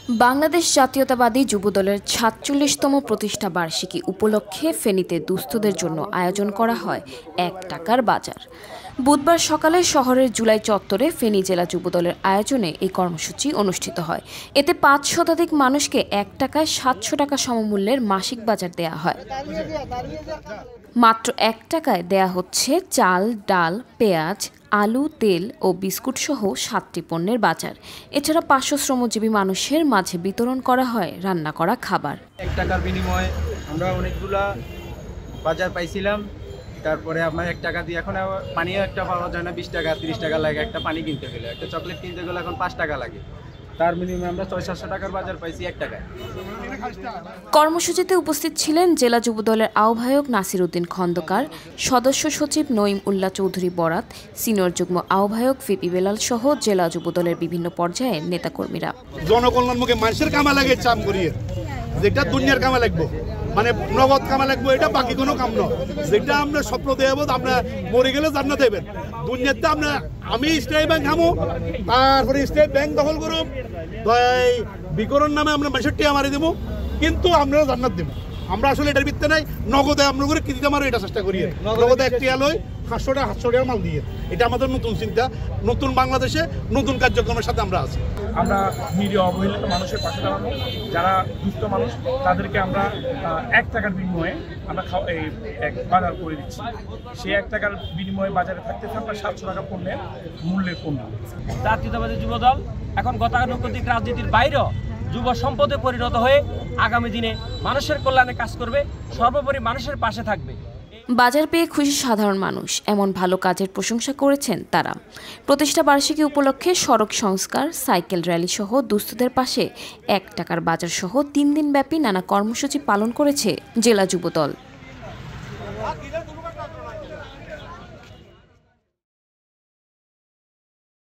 বাংলাদেশ জাতীয়তাবাদী যুবদলের ৪৭তম প্রতিষ্ঠা বার্ষিকী উপলক্ষে ফেনীতে দুস্থদের জন্য আয়োজন করা হয় ১ টাকার বাজার। বুধবার সকালে শহরের জুলাই চত্বরে ফেনী জেলা যুবদলের আয়োজনে এই কর্মসূচি অনুষ্ঠিত হয়। এতে ৫ শতাধিক মানুষকে ১ টাকায় ৭০০ টাকা সমমূল্যের মাসিক বাজার দেয়া হয়। মাত্র ১ টাকায় দেয়া হচ্ছে চাল, ডাল, পেঁয়াজ, আলু, তেল ও বিস্কুট সহ ৭টি পণ্যের বাজার। এছাড়া ৫০০ শ্রমজীবী মানুষের মাঝে বিতরণ করা হয় রান্না করা খাবার। ১ টাকার বিনিময়ে আমরা অনেকগুলা বাজার পাইছিলাম। তারপরে আপনার ১ টাকা দিয়ে এখন পানিও একটা পাওয়া যায় না, ২০ টাকা ৩০ টাকা লাগে একটা পানি কিনতে গেলে, একটা চকলেট কিনতে গেলে এখন ৫ টাকা লাগে। তার বিনিময়ে আমরা ৬০০-৭০০ টাকার বাজার পাইছি ১ টাকায়। কর্মসূচিতে উপস্থিত ছিলেন জেলা যুবদলের আহ্বায়ক নাসির উদ্দিন খন্দকার, সদস্য সচিব নঈম উল্লাহ চৌধুরী বরাত, সিনিয়র যুগ্ম আহ্বায়ক ভিপি বেলাল সহ জেলা যুবদলের বিভিন্ন পর্যায়ের নেতাকর্মীরা। জনকল্যাণমুখী মানুষের কামা লাগে চাম করিয়ে, যেটা দুনিয়ার কামা লাগবো, মানে নগদ কামা লাগবো, এটা বাকি কোনো কাম নয়। যেটা আমরা স্বপ্ন দেব, আমরা মরে গেলে জান্নাত দেবেন। দুনিয়াতে আমরা আমি স্টেট ব্যাংক খামো, তারপরে স্টেট ব্যাংক দখল করুম, বিকরণ নামে আমরা মানুষের টিয়া মারি দেবো, কিন্তু আমরা জান্নাত দেবো। আমরা আসলে এটার ভিত্তি নাই, নগদে আমরা করে কিনতে মারো এটা চেষ্টা করি। নগদে একটি আলোয় 500 টাকা মাল দিয়ে, এটা আমাদের নতুন চিন্তা, নতুন বাংলাদেশে নতুন কার্যক্রমের সাথে আমরা আছি। আমরা নিরীহ অবহেলিত মানুষের পাশে দাঁড়ানো, যারা দুস্থ মানুষ তাদেরকে আমরা ১ টাকার বিনিময়ে আমরা এক বাজার করে দিচ্ছি। সেই ১ টাকার বিনিময়ে বাজারে থাকতে আমরা ৭০০ টাকা পণ্যের মূল্যের পণ্য। জাতীয়তাবাদী যুবদল এখন গতানুগতিক রাজনীতির বাইরেও যুব সম্পদে পরিণত হয়ে আগামী দিনে মানুষের কল্যাণে কাজ করবে, সর্বোপরি মানুষের পাশে থাকবে। বাজার পেয়ে খুশি সাধারণ মানুষ, এমন ভালো কাজের প্রশংসা করেছেন তারা। প্রতিষ্ঠা বার্ষিকী উপলক্ষে সড়ক সংস্কার, সাইকেল র্যালি সহ দুস্থদের পাশে ১ টাকার বাজার সহ ৩ দিনব্যাপী নানা কর্মসূচি পালন করেছে জেলা যুবদল।